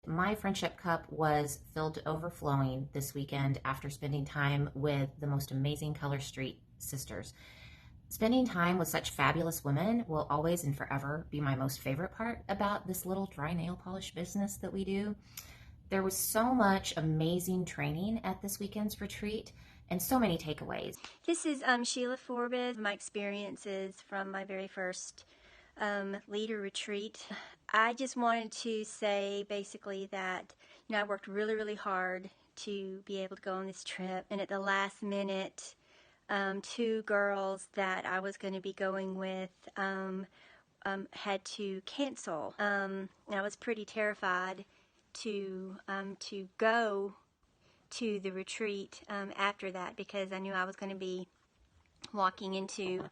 My friendship cup was filled to overflowing this weekend after spending time with the most amazing Color Street sisters. Spending time with such fabulous women will always and forever be my most favorite part about this little dry nail polish business that we do. There was so much amazing training at this weekend's retreat and so many takeaways. This is Sheila Forbes, my experiences from my very first leader retreat. I just wanted to say basically that I worked really hard to be able to go on this trip, and at the last minute, two girls that I was going to be going with had to cancel. I was pretty terrified to go to the retreat after that, because I knew I was going to be walking into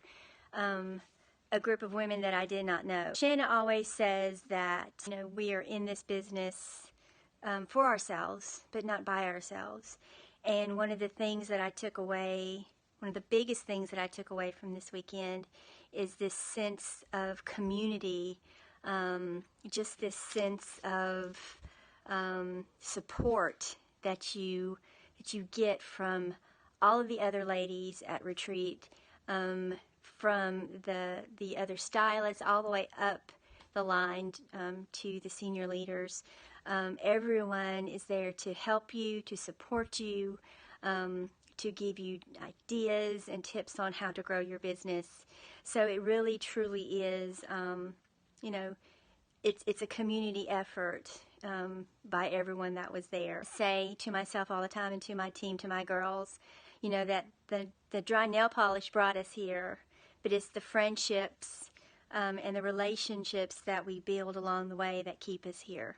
a group of women that I did not know. Shanna always says that we are in this business for ourselves, but not by ourselves. And one of the things that I took away, one of the biggest things that I took away from this weekend, is this sense of community, just this sense of support that you get from all of the other ladies at retreat, from the other stylists all the way up the line to the senior leaders. Everyone is there to help you, to support you, to give you ideas and tips on how to grow your business. So it really truly is, it's a community effort by everyone that was there. I say to myself all the time, and to my team, to my girls, that the dry nail polish brought us here, but it's the friendships and the relationships that we build along the way that keep us here.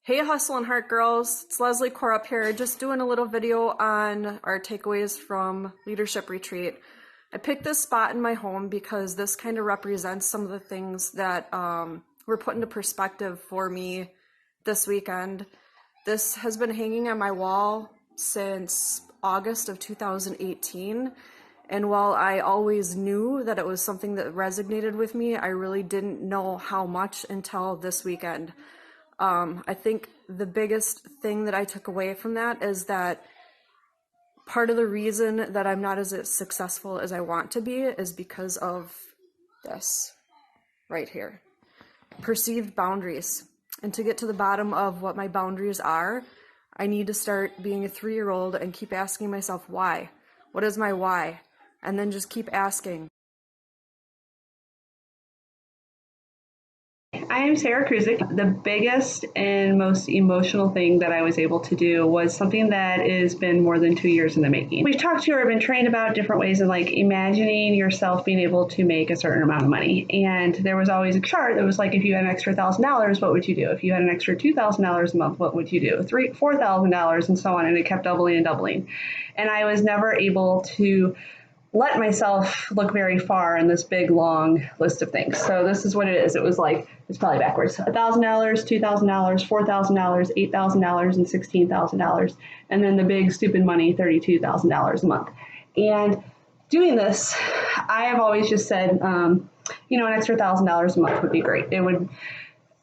Hey Hustle and Heart girls, it's Leslie Corup here, just doing a little video on our takeaways from Leadership Retreat. I picked this spot in my home because this kind of represents some of the things that were put into perspective for me this weekend. This has been hanging on my wall since August of 2018, and while I always knew that it was something that resonated with me, I really didn't know how much until this weekend. I think the biggest thing that I took away from that is that part of the reason that I'm not as successful as I want to be is because of this right here. Perceived boundaries. And to get to the bottom of what my boundaries are, I need to start being a 3-year-old and keep asking myself why. What is my why? And then just keep asking. I am Sarah Kruzik. The biggest and most emotional thing that I was able to do was something that has been more than 2 years in the making. We've talked to or been trained about different ways of imagining yourself being able to make a certain amount of money. And there was always a chart that was like, if you had an extra $1,000, what would you do? If you had an extra $2,000 a month, what would you do? $4,000 and so on. And it kept doubling and doubling. And I was never able to let myself look very far in this big, long list of things. So this is what it is. It was like, it's probably backwards. $1,000, $2,000, $4,000, $8,000, and $16,000. And then the big, stupid money, $32,000 a month. And doing this, I have always just said, an extra $1,000 a month would be great.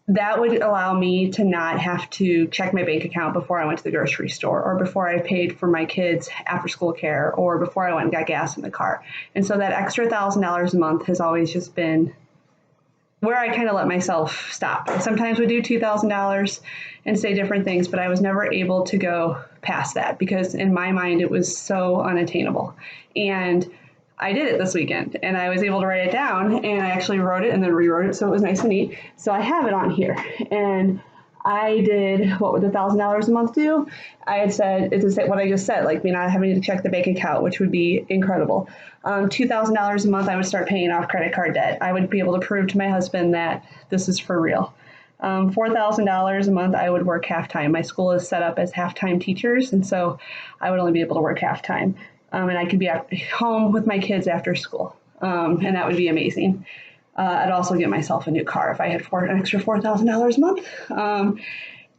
That would allow me to not have to check my bank account before I went to the grocery store, or before I paid for my kids' after-school care, or before I went and got gas in the car. And so that extra $1,000 a month has always just been where I kind of let myself stop. I sometimes would do $2,000 and say different things, but I was never able to go past that because in my mind it was so unattainable. And I did it this weekend, and I was able to write it down, and I actually wrote it and then rewrote it, so it was nice and neat. So I have it on here, and I did, what would the $1,000 a month do? I had said, it's what I just said, me not having to check the bank account, which would be incredible. $2,000 a month, I would start paying off credit card debt. I would be able to prove to my husband that this is for real. $4,000 a month, I would work half-time. My school is set up as half-time teachers, and so I would only be able to work half-time. And I could be at home with my kids after school, and that would be amazing. I'd also get myself a new car if I had an extra $4,000 a month.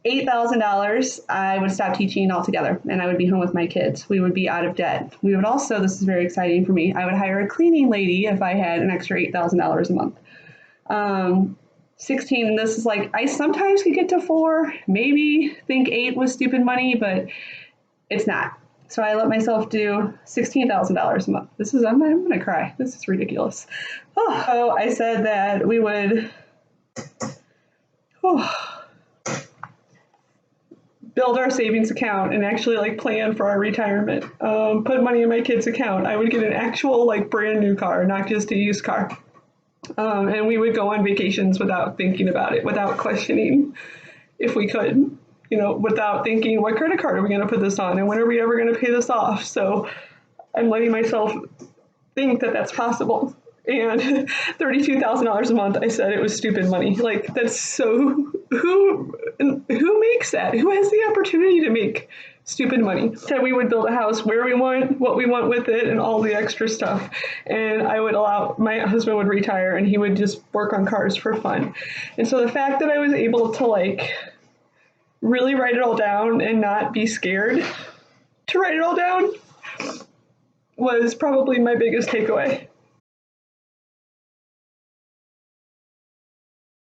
$8,000, I would stop teaching altogether, and I would be home with my kids. We would be out of debt. We would also, this is very exciting for me, I would hire a cleaning lady if I had an extra $8,000 a month. 16, and this is like, I sometimes could get to 4, maybe think 8 was stupid money, but it's not. So I let myself do $16,000 a month. I'm gonna cry. This is ridiculous. Oh, so I said that we would build our savings account and actually like plan for our retirement. Put money in my kid's account. I would get an actual like brand new car, not just a used car. And we would go on vacations without thinking about it, without questioning if we could, without thinking, what credit card are we going to put this on and when are we ever going to pay this off? So I'm letting myself think that that's possible. And $32,000 a month, I said it was stupid money. Like, that's so, who makes that? Who has the opportunity to make stupid money? Said we would build a house where we want, what we want with it, and all the extra stuff. And I would allow, my husband would retire and he would just work on cars for fun. And so the fact that I was able to like really write it all down and not be scared to write it all down was probably my biggest takeaway.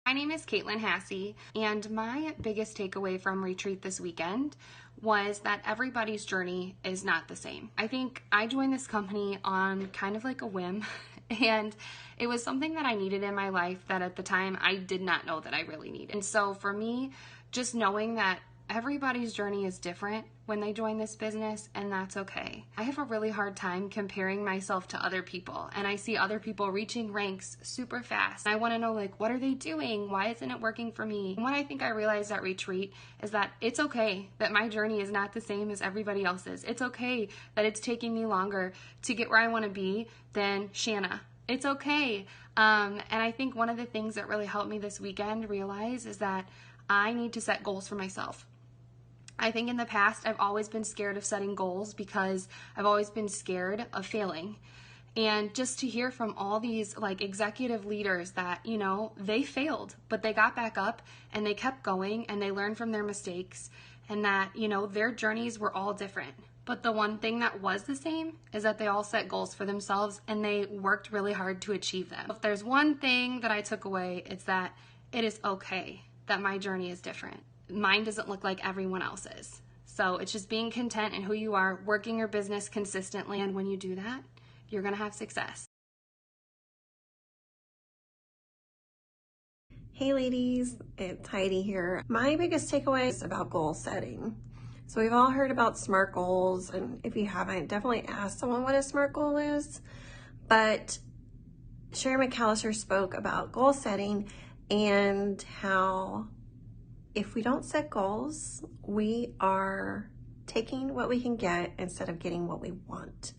My name is Caitlin Hassey, and my biggest takeaway from retreat this weekend was that everybody's journey is not the same. I think I joined this company on kind of like a whim, and it was something that I needed in my life that at the time I did not know that I really needed. And so for me, just knowing that everybody's journey is different when they join this business, and that's okay. I have a really hard time comparing myself to other people, and I see other people reaching ranks super fast. I want to know, like, what are they doing? Why isn't it working for me? And what I think I realized at retreat is that it's okay that my journey is not the same as everybody else's. It's okay that it's taking me longer to get where I want to be than Shanna. It's okay. And I think one of the things that really helped me this weekend realize is that I need to set goals for myself. I think in the past, I've always been scared of setting goals because I've always been scared of failing. And just to hear from all these like executive leaders that, they failed, but they got back up and they kept going and they learned from their mistakes, and that, their journeys were all different. But the one thing that was the same is that they all set goals for themselves and they worked really hard to achieve them. If there's one thing that I took away, it's that it is okay that my journey is different. Mine doesn't look like everyone else's. So it's just being content in who you are, working your business consistently, and when you do that, you're going to have success. Hey ladies, it's Heidi here. My biggest takeaway is about goal setting. So we've all heard about SMART goals, and if you haven't, definitely ask someone what a SMART goal is. But Sherry McAllister spoke about goal setting and how if we don't set goals, we are taking what we can get instead of getting what we want.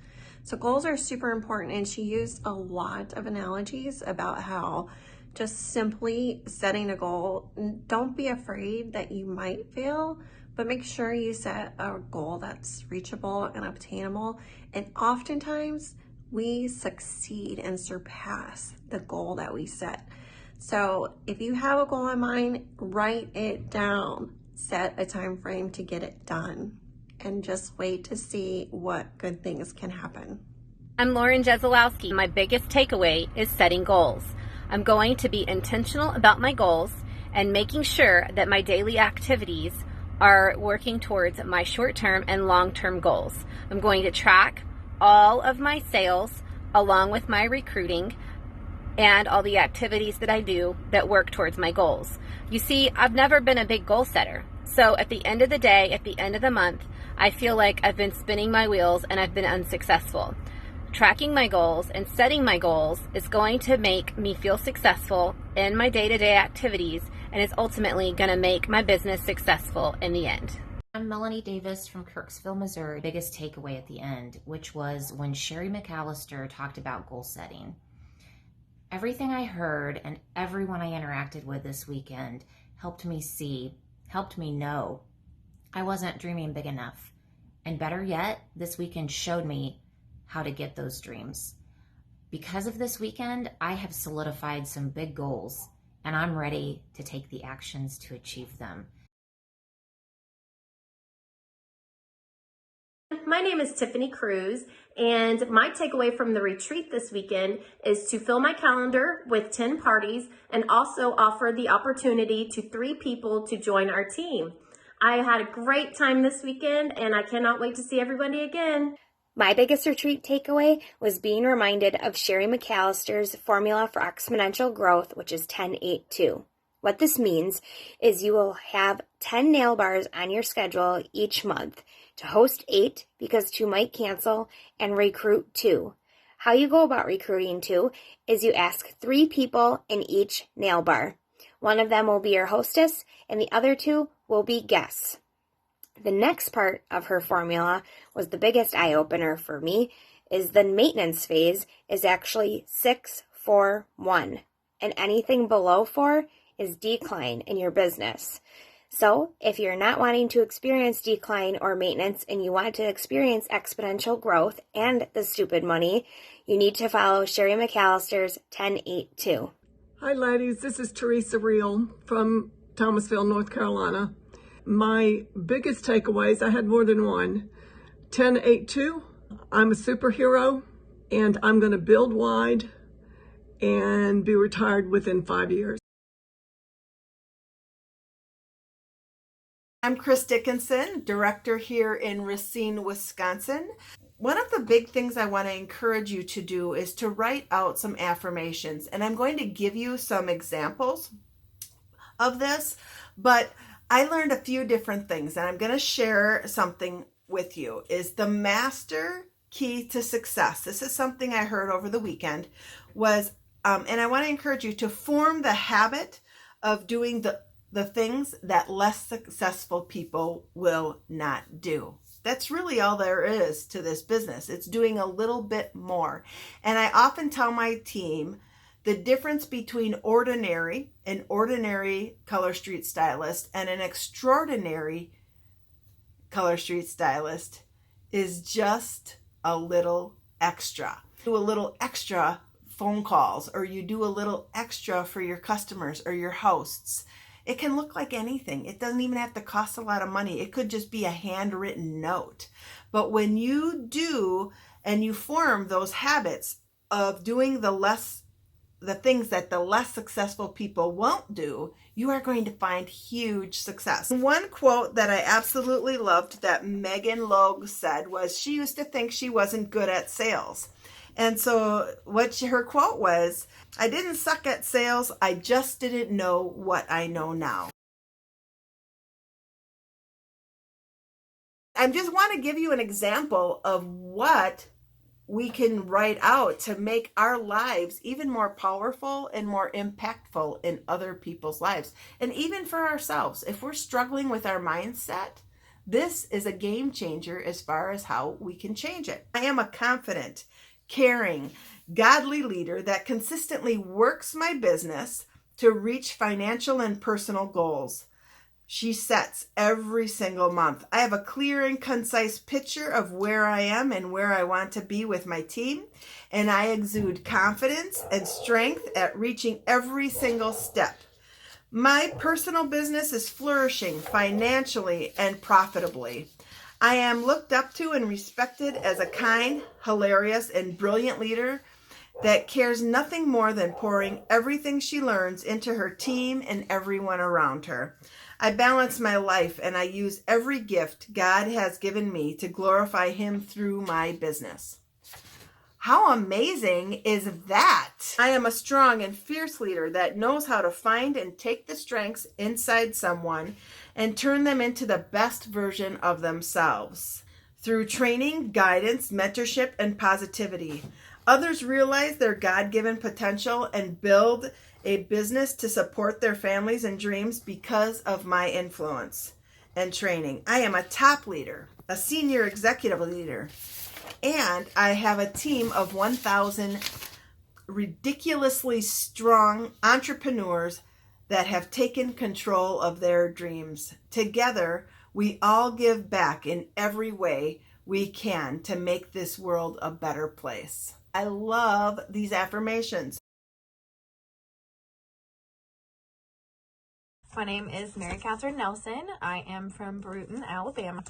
So goals are super important, and she used a lot of analogies about how just simply setting a goal, don't be afraid that you might fail, but make sure you set a goal that's reachable and obtainable. And oftentimes we succeed and surpass the goal that we set. So if you have a goal in mind, write it down, set a time frame to get it done, and just wait to see what good things can happen. I'm Lauren Jezelowski. My biggest takeaway is setting goals. I'm going to be intentional about my goals and making sure that my daily activities are working towards my short-term and long-term goals. I'm going to track all of my sales along with my recruiting and all the activities that I do that work towards my goals. You see, I've never been a big goal setter. So at the end of the day, at the end of the month, I feel like I've been spinning my wheels and I've been unsuccessful. Tracking my goals and setting my goals is going to make me feel successful in my day-to-day activities, and it's ultimately going to make my business successful in the end. I'm Melanie Davis from Kirksville, Missouri. Biggest takeaway at the end, which was when Sherry McAllister talked about goal setting. Everything I heard and everyone I interacted with this weekend helped me see, helped me know I wasn't dreaming big enough. And better yet, this weekend showed me how to get those dreams. Because of this weekend, I have solidified some big goals, and I'm ready to take the actions to achieve them. My name is Tiffany Cruz, And my takeaway from the retreat this weekend is to fill my calendar with 10 parties and also offer the opportunity to 3 people to join our team. I had a great time this weekend and I cannot wait to see everybody again. My biggest retreat takeaway was being reminded of Sherry McAllister's formula for exponential growth, which is 10-8-2. What this means is you will have 10 nail bars on your schedule each month to host 8 because 2 might cancel and recruit 2. How you go about recruiting 2 is you ask 3 people in each nail bar. One of them will be your hostess and the other 2 will be guests. The next part of her formula was the biggest eye-opener for me, is the maintenance phase is actually 6-4-1, and anything below 4 is decline in your business. So if you're not wanting to experience decline or maintenance and you want to experience exponential growth and the stupid money, you need to follow Sherry McAllister's 10-8-2. Hi ladies, this is Teresa Reel from Thomasville, North Carolina. My biggest takeaways, I had more than one. 10-8-2, I'm a superhero and I'm going to build wide and be retired within 5 years. I'm Chris Dickinson, director here in Racine, Wisconsin. One of the big things I want to encourage you to do is to write out some affirmations. And I'm going to give you some examples of this, but I learned a few different things and I'm going to share something with you. Is the master key to success. This is something I heard over the weekend was, and I want to encourage you to form the habit of doing the things that less successful people will not do. That's really all there is to this business. It's doing a little bit more. And I often tell my team the difference between an ordinary color street stylist and an extraordinary color street stylist is just a little extra. Do a little extra phone calls, or you do a little extra for your customers or your hosts. It can look like anything. It doesn't even have to cost a lot of money. It could just be a handwritten note. But when you do and you form those habits of doing the things that the less successful people won't do, you are going to find huge success. One quote that I absolutely loved that Megan Logue said was she used to think she wasn't good at sales. And so her quote was, "I didn't suck at sales, I just didn't know what I know now." I just want to give you an example of what we can write out to make our lives even more powerful and more impactful in other people's lives. And even for ourselves, if we're struggling with our mindset, this is a game changer as far as how we can change it. I am a confident, caring, godly leader that consistently works my business to reach financial and personal goals she sets every single month. I have a clear and concise picture of where I am and where I want to be with my team, and I exude confidence and strength at reaching every single step. My personal business is flourishing financially and profitably. I am looked up to and respected as a kind, hilarious, and brilliant leader that cares nothing more than pouring everything she learns into her team and everyone around her. I balance my life and I use every gift God has given me to glorify Him through my business. How amazing is that? I am a strong and fierce leader that knows how to find and take the strengths inside someone and turn them into the best version of themselves. Through training, guidance, mentorship, and positivity, others realize their God-given potential and build a business to support their families and dreams because of my influence and training. I am a top leader, a senior executive leader, and I have a team of 1,000 ridiculously strong entrepreneurs that have taken control of their dreams. Together, we all give back in every way we can to make this world a better place. I love these affirmations. My name is Mary Catherine Nelson. I am from Brewton, Alabama.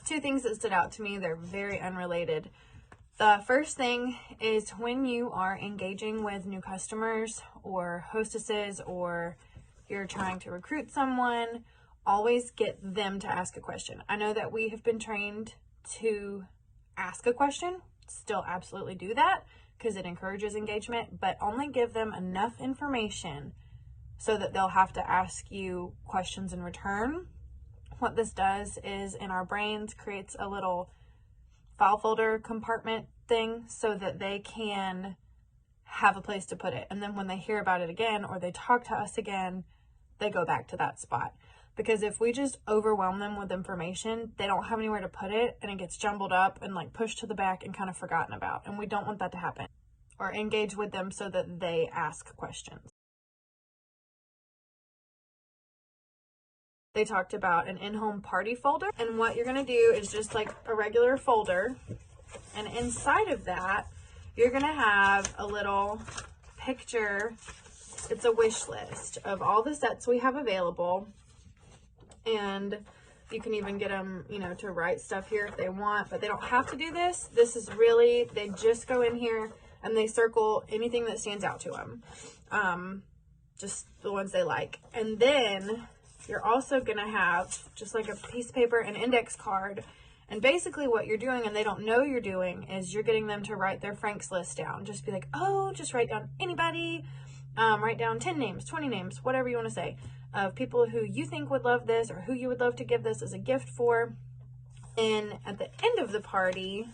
Two things that stood out to me, they're very unrelated. The first thing is when you are engaging with new customers or hostesses, or you're trying to recruit someone, always get them to ask a question. I know that we have been trained to ask a question, still absolutely do that because it encourages engagement, but only give them enough information so that they'll have to ask you questions in return. What this does is in our brains creates a little file folder compartment thing so that they can have a place to put it. And then when they hear about it again or they talk to us again, they go back to that spot. Because if we just overwhelm them with information, they don't have anywhere to put it and it gets jumbled up and like pushed to the back and kind of forgotten about. And we don't want that to happen. Or engage with them so that they ask questions. They talked about an in-home party folder, and what you're going to do is just like a regular folder, and inside of that you're going to have a little picture. It's a wish list of all the sets we have available, and you can even get them, you know, to write stuff here if they want, but they don't have to do this. This is really, they just go in here and they circle anything that stands out to them, just the ones they like. And then you're also going to have just like a piece of paper, an index card. And basically what you're doing, and they don't know you're doing, is you're getting them to write their Frank's list down. Just be like, oh, just write down anybody, write down 10 names, 20 names, whatever you want to say, of people who you think would love this or who you would love to give this as a gift for. And at the end of the party,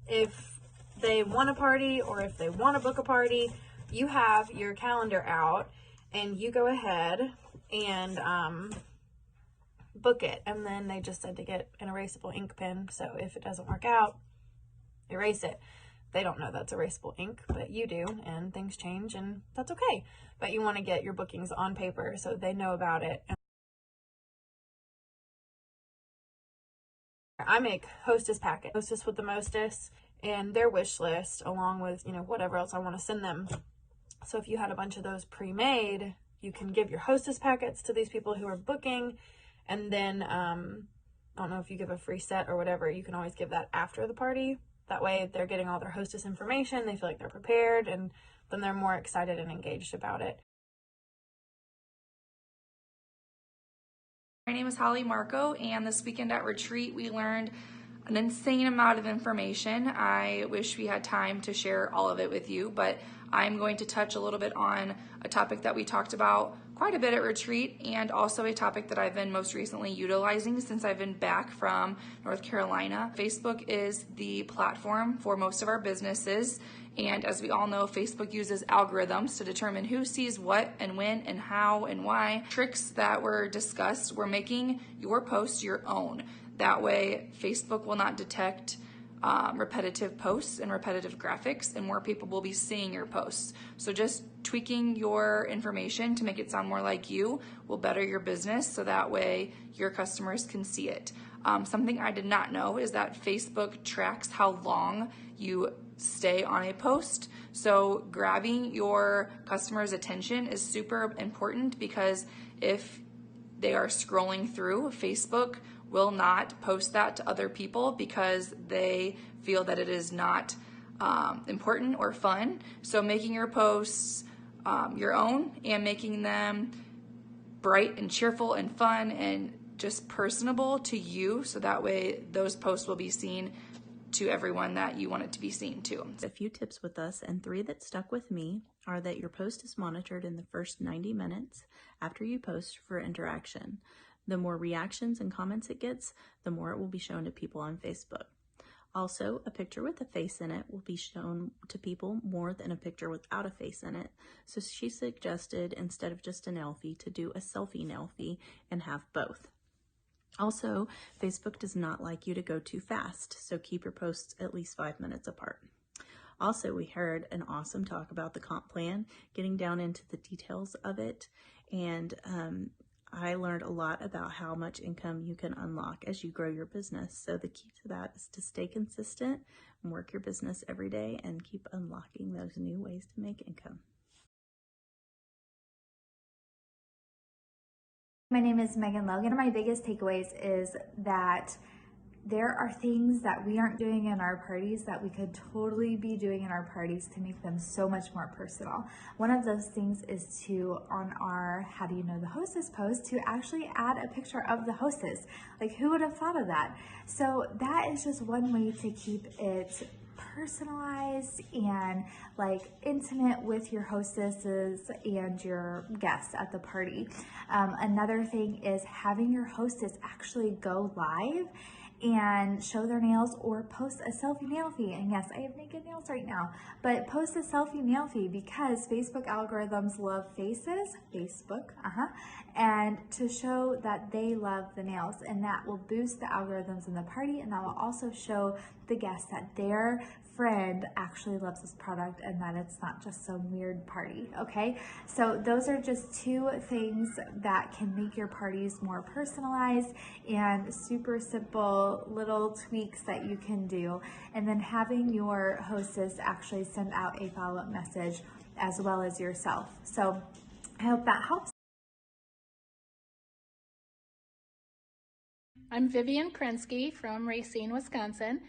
if they want a party or if they want to book a party, you have your calendar out and you go ahead and book it. And then they just said to get an erasable ink pen, so if it doesn't work out, erase it. They don't know that's erasable ink, but you do, and things change, and that's okay. But you want to get your bookings on paper so they know about it. I make Hostess packet, Hostess with the Mostess, and their wish list, along with, you know, whatever else I want to send them. So if you had a bunch of those pre-made, you can give your Hostess packets to these people who are booking, and then I don't know if you give a free set or whatever, you can always give that after the party. That way they're getting all their Hostess information, they feel like they're prepared, and then they're more excited and engaged about it. My name is Holly Marco, and this weekend at Retreat we learned an insane amount of information. I wish we had time to share all of it with you, but I'm going to touch a little bit on a topic that we talked about quite a bit at Retreat, and also a topic that I've been most recently utilizing since I've been back from North Carolina. Facebook is the platform for most of our businesses, and as we all know, Facebook uses algorithms to determine who sees what and when and how and why. Tricks that were discussed were making your post your own. That way, Facebook will not detect repetitive posts and repetitive graphics, and more people will be seeing your posts. So just tweaking your information to make it sound more like you will better your business, so that way your customers can see it. Something I did not know is that Facebook tracks how long you stay on a post. So grabbing your customers' attention is super important, because if they are scrolling through, Facebook will not post that to other people because they feel that it is not important or fun. So making your posts your own and making them bright and cheerful and fun and just personable to you, so that way those posts will be seen to everyone that you want it to be seen to. A few tips with us, and 3 that stuck with me, are that your post is monitored in the first 90 minutes after you post for interaction. The more reactions and comments it gets, the more it will be shown to people on Facebook. Also, a picture with a face in it will be shown to people more than a picture without a face in it. So she suggested, instead of just a selfie, to do a selfie selfie and have both. Also, Facebook does not like you to go too fast, so keep your posts at least 5 minutes apart. Also, we heard an awesome talk about the comp plan, getting down into the details of it, and I learned a lot about how much income you can unlock as you grow your business. So the key to that is to stay consistent and work your business every day and keep unlocking those new ways to make income. My name is Megan Logan. My biggest takeaways is that there are things that we aren't doing in our parties that we could totally be doing in our parties to make them so much more personal. One of those things is to, on our How Do You Know the Hostess post, to actually add a picture of the hostess. Like, who would have thought of that? So that is just one way to keep it personalized and like intimate with your hostesses and your guests at the party. Another thing is having your hostess actually go live and show their nails or post a selfie nail feed. And yes, I have naked nails right now, but post a selfie nail feed because Facebook algorithms love faces, and to show that they love the nails, and that will boost the algorithms in the party, and that will also show the guests that their friend actually loves this product and that it's not just some weird party, okay? So those are just two things that can make your parties more personalized and super simple little tweaks that you can do. And then having your hostess actually send out a follow-up message as well as yourself. So I hope that helps. I'm Vivian Krensky from Racine, Wisconsin.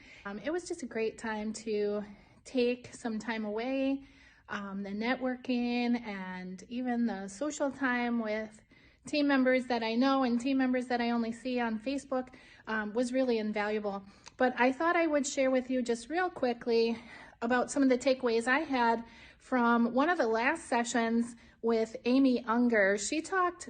It was just a great time to take some time away, the networking and even the social time with team members that I know and team members that I only see on Facebook was really invaluable. But I thought I would share with you just real quickly about some of the takeaways I had from one of the last sessions with Amy Unger. She talked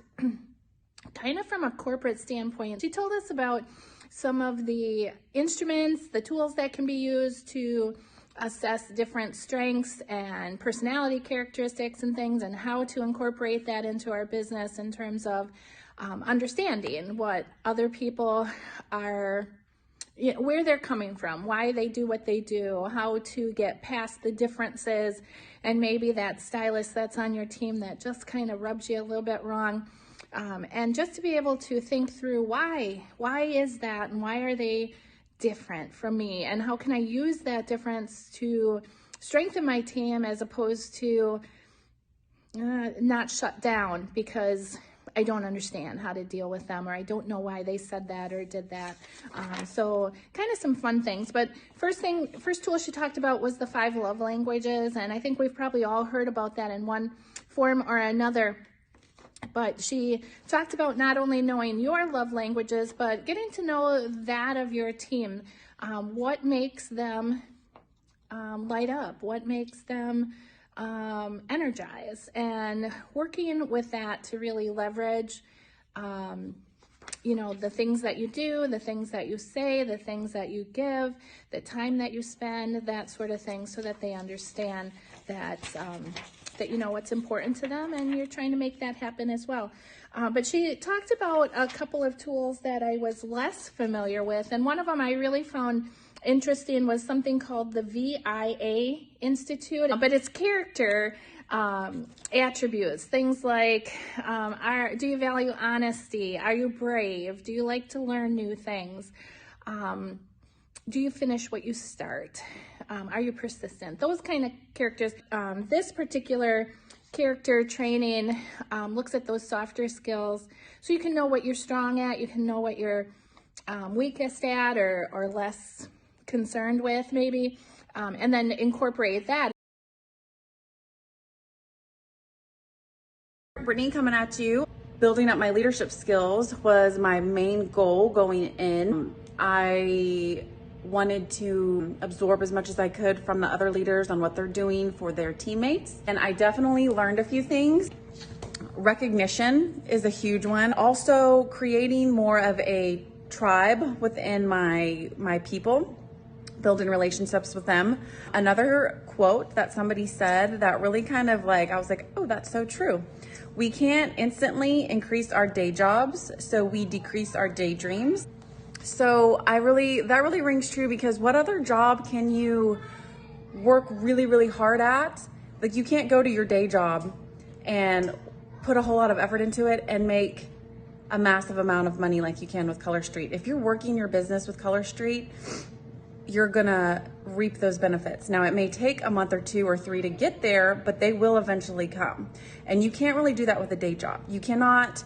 kind of from a corporate standpoint. She told us about some of the instruments, the tools that can be used to assess different strengths and personality characteristics and things, and how to incorporate that into our business in terms of understanding what other people are, where they're coming from, why they do what they do, how to get past the differences, and maybe that stylist that's on your team that just kind of rubs you a little bit wrong. And just to be able to think through why is that, and why are they different from me, and how can I use that difference to strengthen my team as opposed to not shut down because I don't understand how to deal with them, or I don't know why they said that or did that. So kind of some fun things. But first tool she talked about was the 5 love languages, and I think we've probably all heard about that in one form or another. But she talked about not only knowing your love languages, but getting to know that of your team. What makes them light up? What makes them energize? And working with that to really leverage, the things that you do, the things that you say, the things that you give, the time that you spend, that sort of thing, so that they understand that you know what's important to them, and you're trying to make that happen as well. But she talked about a couple of tools that I was less familiar with, and one of them I really found interesting was something called the VIA Institute, but it's character attributes, things like do you value honesty? Are you brave? Do you like to learn new things? Do you finish what you start? Are you persistent? Those kind of characters. This particular character training looks at those softer skills, so you can know what you're strong at, you can know what you're weakest at or less concerned with maybe, and then incorporate that. Brittany coming at you. Building up my leadership skills was my main goal going in. I wanted to absorb as much as I could from the other leaders on what they're doing for their teammates. And I definitely learned a few things. Recognition is a huge one. Also creating more of a tribe within my people, building relationships with them. Another quote that somebody said that really kind of I was like, oh, that's so true. We can't instantly increase our day jobs, so we decrease our daydreams. So that really rings true, because what other job can you work really, really hard at? Like, you can't go to your day job and put a whole lot of effort into it and make a massive amount of money like you can with Color Street. If you're working your business with Color Street, you're gonna reap those benefits. Now, it may take a month or 2 or 3 to get there, but they will eventually come. And you can't really do that with a day job. You cannot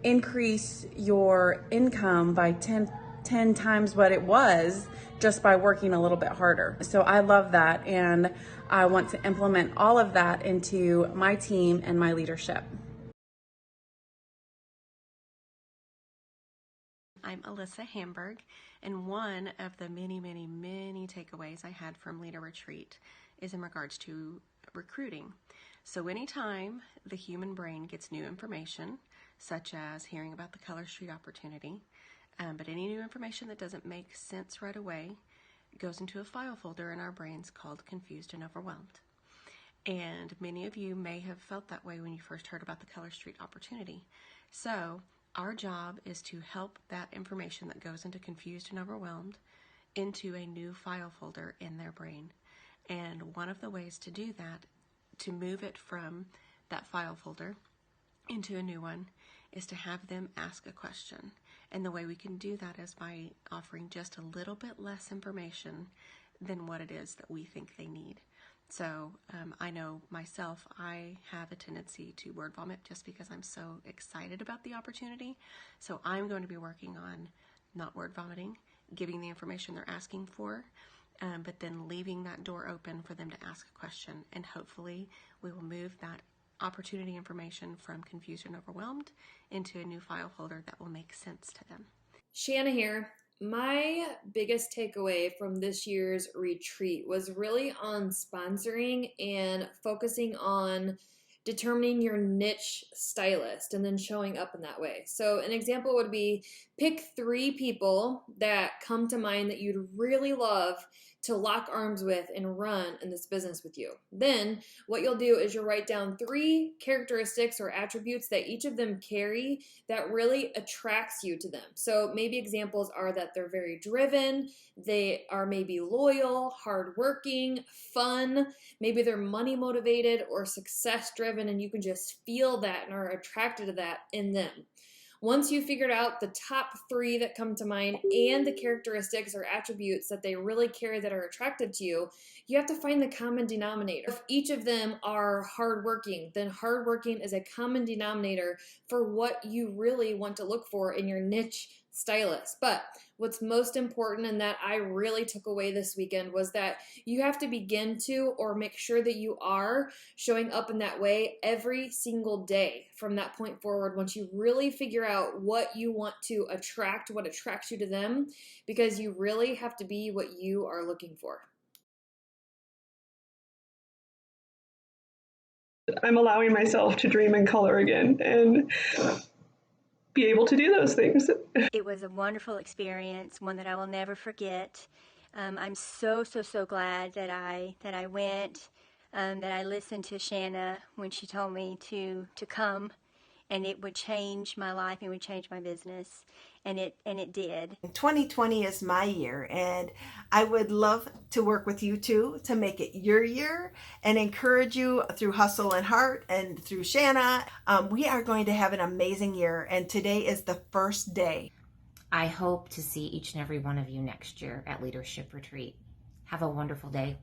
increase your income by 10 times what it was just by working a little bit harder. So I love that, and I want to implement all of that into my team and my leadership. I'm Alyssa Hamburg, and one of the many takeaways I had from Leader Retreat is in regards to recruiting. So anytime the human brain gets new information, such as hearing about the Color Street opportunity, but any new information that doesn't make sense right away goes into a file folder in our brains called confused and overwhelmed. And many of you may have felt that way when you first heard about the Color Street opportunity. So our job is to help that information that goes into confused and overwhelmed into a new file folder in their brain. And one of the ways to do that, to move it from that file folder into a new one, is to have them ask a question. And the way we can do that is by offering just a little bit less information than what it is that we think they need. So I know myself, I have a tendency to word vomit just because I'm so excited about the opportunity. So I'm going to be working on not word vomiting, giving the information they're asking for, but then leaving that door open for them to ask a question. And hopefully we will move that opportunity information from confused and overwhelmed into a new file folder that will make sense to them. Shanna here. My biggest takeaway from this year's retreat was really on sponsoring and focusing on determining your niche stylist and then showing up in that way. So an example would be pick 3 people that come to mind that you'd really love to lock arms with and run in this business with you. Then what you'll do is you'll write down 3 characteristics or attributes that each of them carry that really attracts you to them. So maybe examples are that they're very driven, they are maybe loyal, hardworking, fun, maybe they're money motivated or success driven, and you can just feel that and are attracted to that in them. Once you've figured out the top 3 that come to mind and the characteristics or attributes that they really carry that are attractive to you, you have to find the common denominator. If each of them are hardworking, then hardworking is a common denominator for what you really want to look for in your niche stylist. But what's most important and that I really took away this weekend was that you have to begin to, or make sure that you are showing up in that way every single day from that point forward, once you really figure out what you want to attract, what attracts you to them, because you really have to be what you are looking for. I'm allowing myself to dream in color again and be able to do those things. It was a wonderful experience, one that I will never forget. I'm so glad that I went, that I listened to Shanna when she told me to come, and it would change my life, it would change my business, and it did. 2020 is my year, and I would love to work with you too to make it your year and encourage you through Hustle and Heart and through Shanna. We are going to have an amazing year, and today is the first day. I hope to see each and every one of you next year at Leadership Retreat. Have a wonderful day.